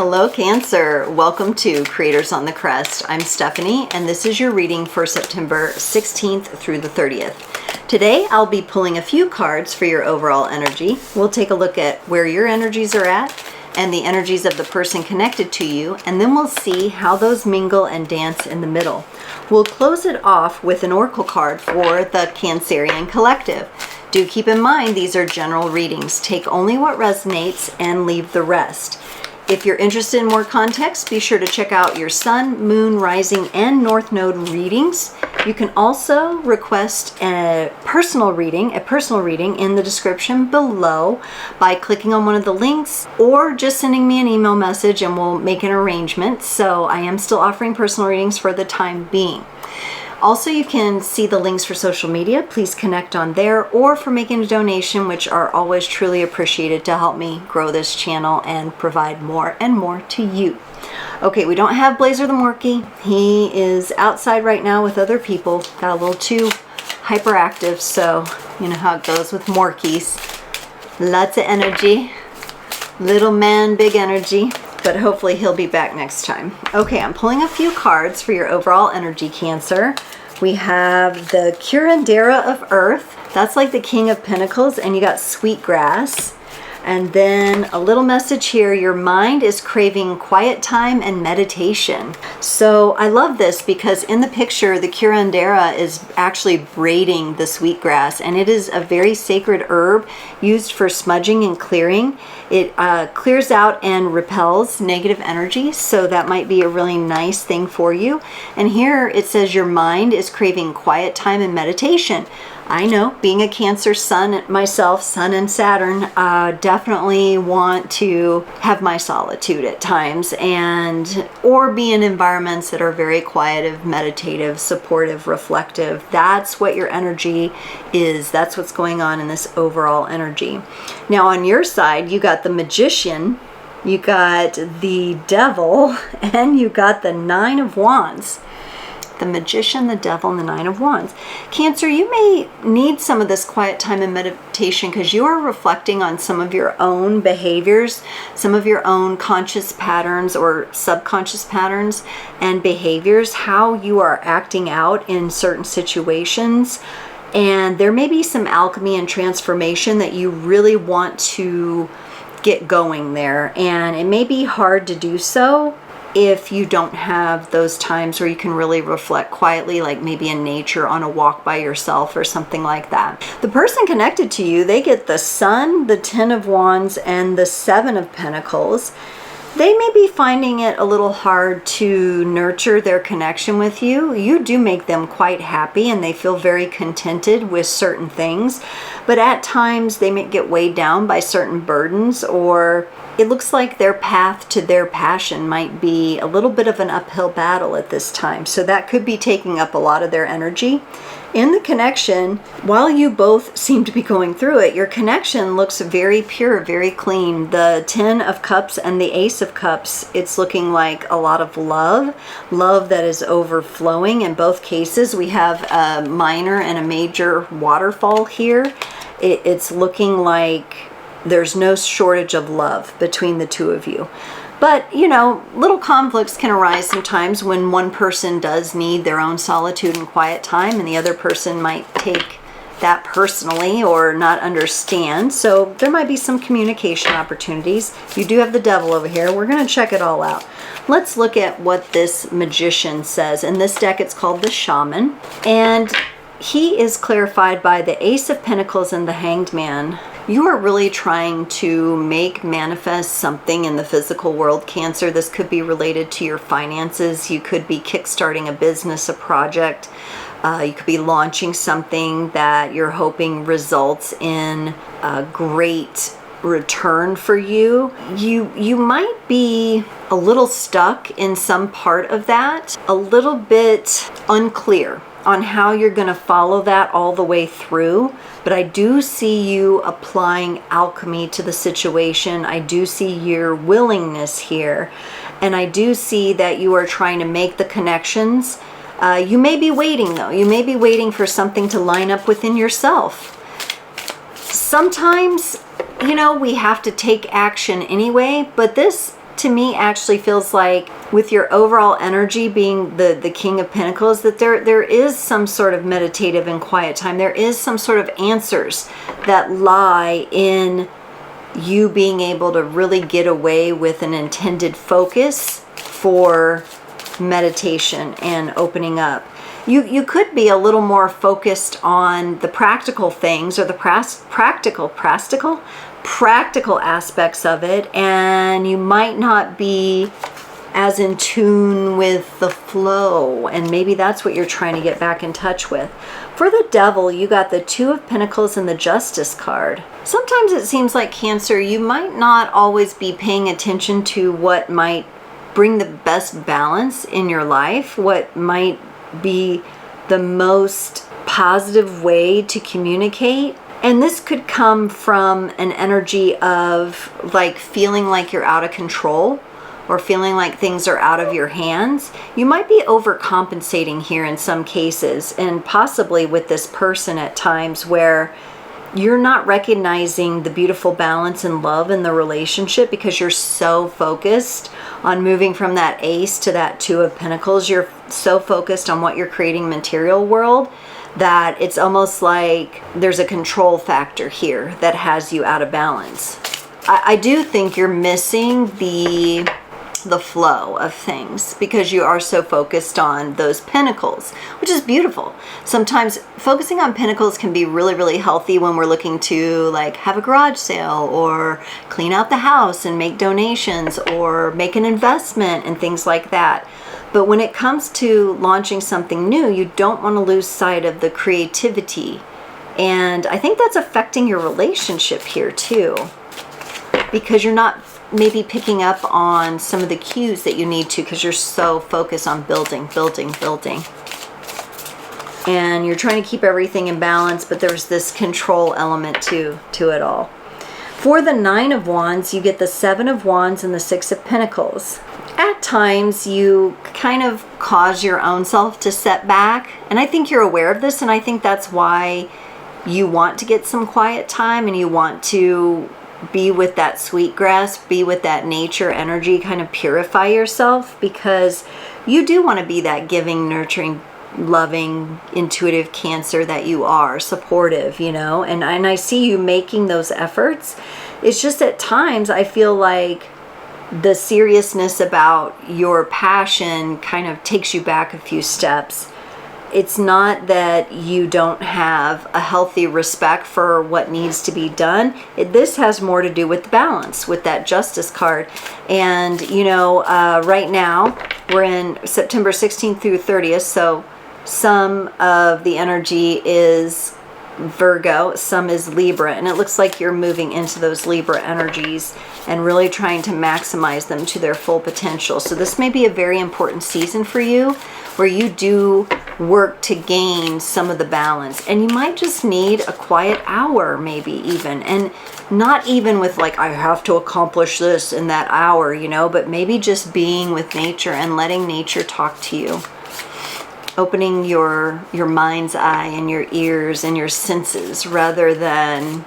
Hello Cancer, welcome to Creators on the Crest. I'm Stephanie and this is your reading for September 16th through the 30th. Today I'll be pulling a few cards for your overall energy. We'll take a look at where your energies are at and the energies of the person connected to you, and then we'll see how those mingle and dance in the middle. We'll close it off with an oracle card for the Cancerian collective. Do keep in mind these are general readings. Take only what resonates and leave the rest. If you're interested in more context, be sure to check out your Sun, Moon, Rising, and North Node readings. You can also request a personal reading in the description below by clicking on one of the links or just sending me an email message and we'll make an arrangement. So I am still offering personal readings for the time being. Also, you can see the links for social media. Please connect on there, or for making a donation, which are always truly appreciated to help me grow this channel and provide more and more to you. Okay, we don't have Blazer the Morkie. He is outside right now with other people. Got a little too hyperactive, so you know how it goes with Morkies. Lots of energy. Little man, big energy. But hopefully he'll be back next time. Okay, I'm pulling a few cards for your overall energy, Cancer. We have the Curandera of Earth. That's like the King of Pentacles, and you got Sweetgrass. And then a little message here, your mind is craving quiet time and meditation. So I love this because in the picture, the Curandera is actually braiding the sweetgrass, and it is a very sacred herb used for smudging and clearing. It clears out and repels negative energy, so that might be a really nice thing for you. And here it says your mind is craving quiet time and meditation. I know, being a Cancer sun myself, Sun and Saturn, definitely want to have my solitude at times, or be in environments that are very quiet, meditative, supportive, reflective. That's what your energy is. That's what's going on in this overall energy. Now on your side, you got the Magician, you got the Devil, and you got the Nine of Wands. The Magician, the Devil, and the Nine of Wands. Cancer, you may need some of this quiet time and meditation because you are reflecting on some of your own behaviors, some of your own conscious patterns or subconscious patterns and behaviors, how you are acting out in certain situations. And there may be some alchemy and transformation that you really want to get going there. And it may be hard to do so if you don't have those times where you can really reflect quietly, like maybe in nature on a walk by yourself or something like that. The person connected to you, they get the Sun, the Ten of Wands, and the Seven of Pentacles. They may be finding it a little hard to nurture their connection with you. You do make them quite happy and they feel very contented with certain things, but at times they may get weighed down by certain burdens, or it looks like their path to their passion might be a little bit of an uphill battle at this time. So that could be taking up a lot of their energy. In the connection, while you both seem to be going through it, your connection looks very pure, very clean. The Ten of Cups and the Ace of Cups, it's looking like a lot of love that is overflowing. In both cases, we have a minor and a major waterfall here. It's looking like there's no shortage of love between the two of you. But, you know, little conflicts can arise sometimes when one person does need their own solitude and quiet time and the other person might take that personally or not understand. So there might be some communication opportunities. You do have the Devil over here. We're going to check it all out. Let's look at what this Magician says. In this deck, it's called the Shaman. And he is clarified by the Ace of Pentacles and the Hanged Man. You are really trying to manifest something in the physical world, Cancer. This could be related to your finances. You could be kickstarting a business, a project. You could be launching something that you're hoping results in a great return for you. You might be a little stuck in some part of that, a little bit unclear on how you're going to follow that all the way through. But I do see you applying alchemy to the situation. I do see your willingness here. And I do see that you are trying to make the connections. You may be waiting though. You may be waiting for something to line up within yourself. Sometimes, you know, we have to take action anyway, but this to me actually feels like with your overall energy being the King of Pentacles, that there is some sort of meditative and quiet time. There is some sort of answers that lie in you being able to really get away with an intended focus for meditation and opening up. You could be a little more focused on the practical things, or the practical aspects of it, and you might not be as in tune with the flow, and maybe that's what you're trying to get back in touch with. For the Devil, you got the Two of Pentacles and the Justice card. Sometimes it seems like, Cancer, you might not always be paying attention to what might bring the best balance in your life, what might be the most positive way to communicate. And this could come from an energy of like feeling like you're out of control, or feeling like things are out of your hands. You might be overcompensating here in some cases, and possibly with this person at times where you're not recognizing the beautiful balance and love in the relationship because you're so focused on moving from that Ace to that Two of Pentacles. You're so focused on what you're creating material world that it's almost like there's a control factor here that has you out of balance. I do think you're missing the flow of things because you are so focused on those pentacles, which is beautiful. Sometimes focusing on pentacles can be really, really healthy when we're looking to like have a garage sale or clean out the house and make donations or make an investment and things like that. But when it comes to launching something new, you don't want to lose sight of the creativity. And I think that's affecting your relationship here too, because you're not maybe picking up on some of the cues that you need to, because you're so focused on building. And you're trying to keep everything in balance, but there's this control element to it all. For the Nine of Wands, you get the Seven of Wands and the Six of Pentacles. At times, you kind of cause your own self to set back. And I think you're aware of this, and I think that's why you want to get some quiet time and you want to be with that sweetgrass, be with that nature energy, kind of purify yourself, because you do want to be that giving, nurturing, loving, intuitive Cancer that you are, supportive, you know, and I see you making those efforts. It's just at times I feel like the seriousness about your passion kind of takes you back a few steps. It's not that you don't have a healthy respect for what needs to be done. This has more to do with the balance, with that Justice card. And, you know, right now we're in September 16th through 30th. So some of the energy is Virgo, some is Libra. And it looks like you're moving into those Libra energies and really trying to maximize them to their full potential. So this may be a very important season for you, where you do work to gain some of the balance, and you might just need a quiet hour, maybe even, and not even with like I have to accomplish this in that hour, you know, but maybe just being with nature and letting nature talk to you, opening your mind's eye and your ears and your senses rather than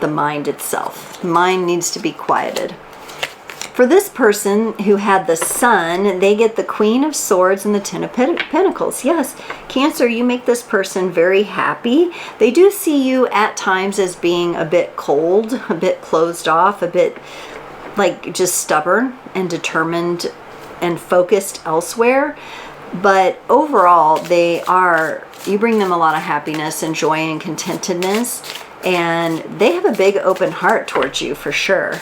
the mind itself. The mind needs to be quieted. For this person who had the Sun, they get the Queen of Swords and the Ten of Pentacles. Yes, Cancer, you make this person very happy. They do see you at times as being a bit cold, a bit closed off, a bit like just stubborn and determined and focused elsewhere. But overall, you bring them a lot of happiness and joy and contentedness, and they have a big open heart towards you for sure.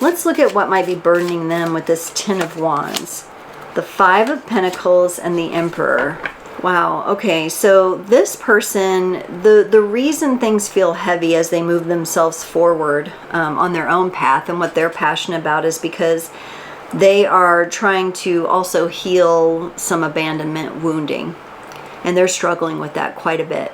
Let's look at what might be burdening them with this Ten of Wands. The Five of Pentacles and the Emperor. Wow, okay, so this person, the reason things feel heavy as they move themselves forward on their own path and what they're passionate about is because they are trying to also heal some abandonment wounding. And they're struggling with that quite a bit.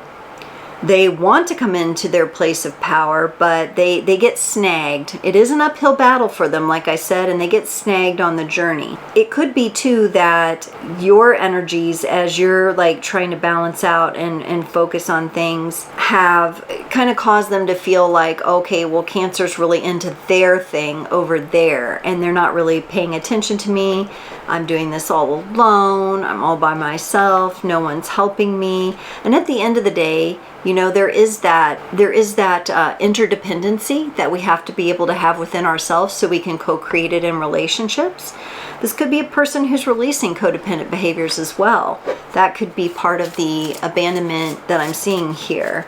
They want to come into their place of power, but they get snagged. It is an uphill battle for them, like I said, and they get snagged on the journey. It could be too that your energies, as you're like trying to balance out and focus on things, have kind of caused them to feel like, okay, well, Cancer's really into their thing over there, and they're not really paying attention to me. I'm doing this all alone. I'm all by myself. No one's helping me. And at the end of the day, you know, there is that interdependency that we have to be able to have within ourselves so we can co-create it in relationships. This could be a person who's releasing codependent behaviors as well. That could be part of the abandonment that I'm seeing here.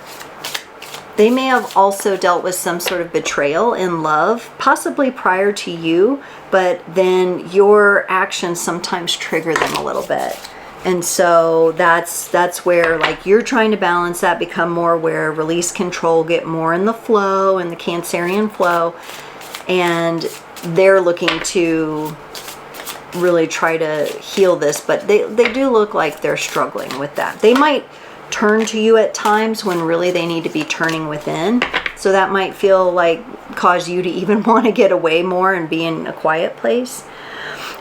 They may have also dealt with some sort of betrayal in love, possibly prior to you, but then your actions sometimes trigger them a little bit. And so that's where, like, you're trying to balance that, become more aware, release control, get more in the flow, in the Cancerian flow, and they're looking to really try to heal this, but they do look like they're struggling with that. They might turn to you at times when really they need to be turning within. So that might feel like cause you to even want to get away more and be in a quiet place.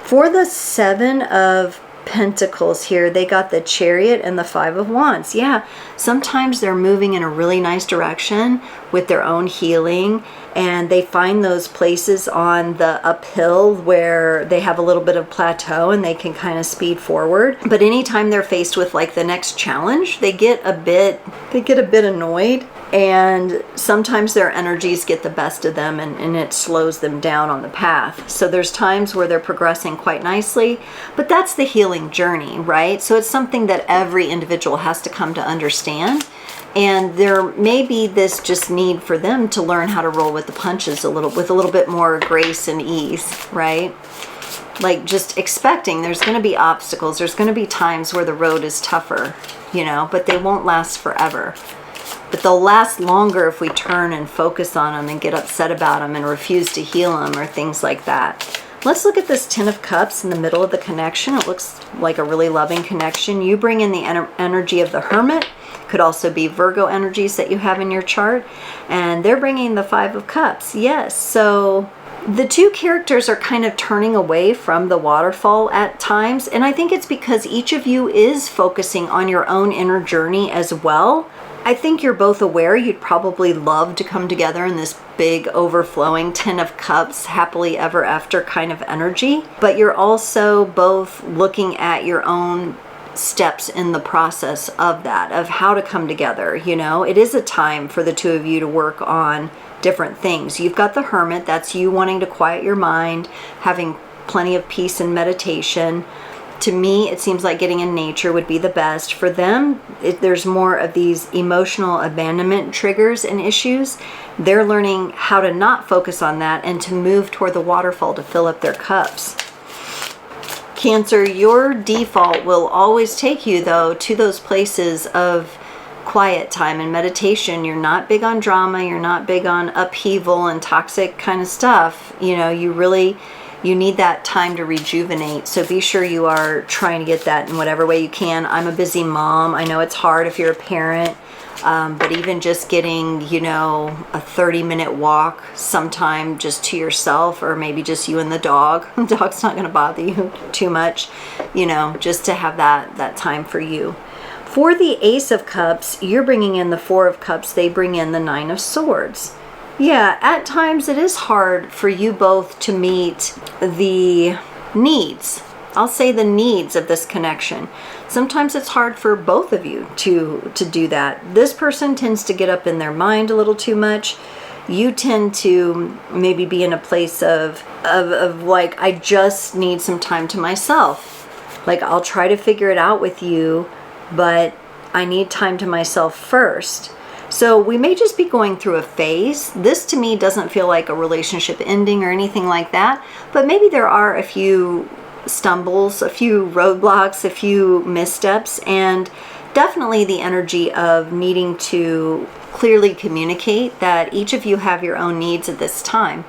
For the Seven of Pentacles here, they got the Chariot and the Five of Wands. Yeah, sometimes they're moving in a really nice direction with their own healing, and they find those places on the uphill where they have a little bit of plateau and they can kind of speed forward. But anytime they're faced with like the next challenge, they get a bit annoyed, and sometimes their energies get the best of them, and it slows them down on the path. So there's times where they're progressing quite nicely, but that's the healing journey, right? So it's something that every individual has to come to understand. And there may be this just need for them to learn how to roll with the punches with a little bit more grace and ease, right? Like just expecting there's going to be obstacles. There's going to be times where the road is tougher, you know, but they won't last forever. But they'll last longer if we turn and focus on them and get upset about them and refuse to heal them or things like that. Let's look at this Ten of Cups in the middle of the connection. It looks like a really loving connection. You bring in the energy of the Hermit. Could also be Virgo energies that you have in your chart. And they're bringing the Five of Cups. Yes, so the two characters are kind of turning away from the waterfall at times. And I think it's because each of you is focusing on your own inner journey as well. I think you're both aware you'd probably love to come together in this big overflowing Ten of Cups, happily ever after kind of energy. But you're also both looking at your own steps in the process of that, of how to come together. You know, it is a time for the two of you to work on different things. You've got the Hermit, that's you wanting to quiet your mind, having plenty of peace and meditation. To me, it seems like getting in nature would be the best. For them, there's more of these emotional abandonment triggers and issues. They're learning how to not focus on that and to move toward the waterfall to fill up their cups. Cancer, your default will always take you, though, to those places of quiet time and meditation. You're not big on drama. You're not big on upheaval and toxic kind of stuff. You know, you need that time to rejuvenate. So be sure you are trying to get that in whatever way you can. I'm a busy mom. I know it's hard if you're a parent. But even just getting, you know, a 30-minute walk sometime just to yourself, or maybe just you and the dog. The dog's not going to bother you too much, you know, just to have that time for you. For the Ace of Cups, you're bringing in the Four of Cups. They bring in the Nine of Swords. Yeah, at times it is hard for you both to meet the needs. I'll say the needs of this connection. Sometimes it's hard for both of you to do that. This person tends to get up in their mind a little too much. You tend to maybe be in a place of like, I just need some time to myself. Like, I'll try to figure it out with you, but I need time to myself first. So we may just be going through a phase. This to me doesn't feel like a relationship ending or anything like that, but maybe there are a few stumbles, a few roadblocks, a few missteps, and definitely the energy of needing to clearly communicate that each of you have your own needs at this time.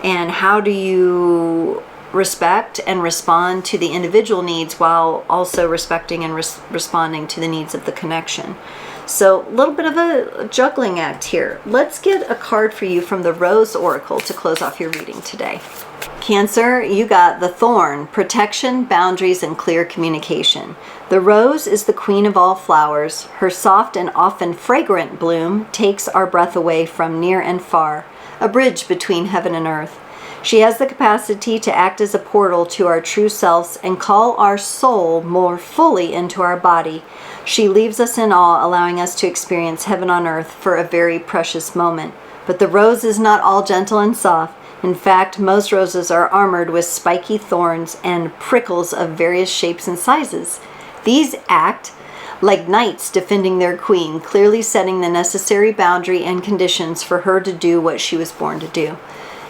And how do you respect and respond to the individual needs while also respecting and responding to the needs of the connection? So a little bit of a juggling act here. Let's get a card for you from the Rose Oracle to close off your reading today. Cancer, you got the Thorn, protection, boundaries, and clear communication. The rose is the queen of all flowers. Her soft and often fragrant bloom takes our breath away from near and far, a bridge between heaven and earth. She has the capacity to act as a portal to our true selves and call our soul more fully into our body. She leaves us in awe, allowing us to experience heaven on earth for a very precious moment. But the rose is not all gentle and soft. In fact, most roses are armored with spiky thorns and prickles of various shapes and sizes. These act like knights defending their queen, clearly setting the necessary boundary and conditions for her to do what she was born to do.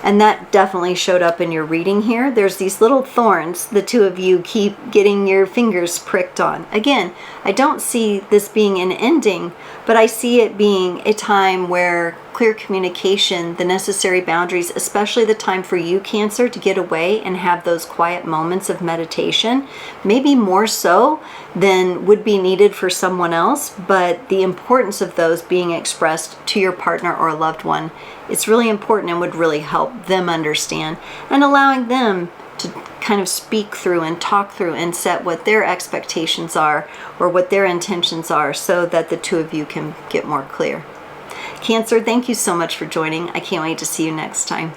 And that definitely showed up in your reading here. There's these little thorns the two of you keep getting your fingers pricked on. Again, I don't see this being an ending, but I see it being a time where clear communication, the necessary boundaries, especially the time for you, Cancer, to get away and have those quiet moments of meditation, maybe more so than would be needed for someone else, but the importance of those being expressed to your partner or a loved one, it's really important and would really help them understand, and allowing them to kind of speak through and talk through and set what their expectations are or what their intentions are so that the two of you can get more clear. Cancer, thank you so much for joining. I can't wait to see you next time.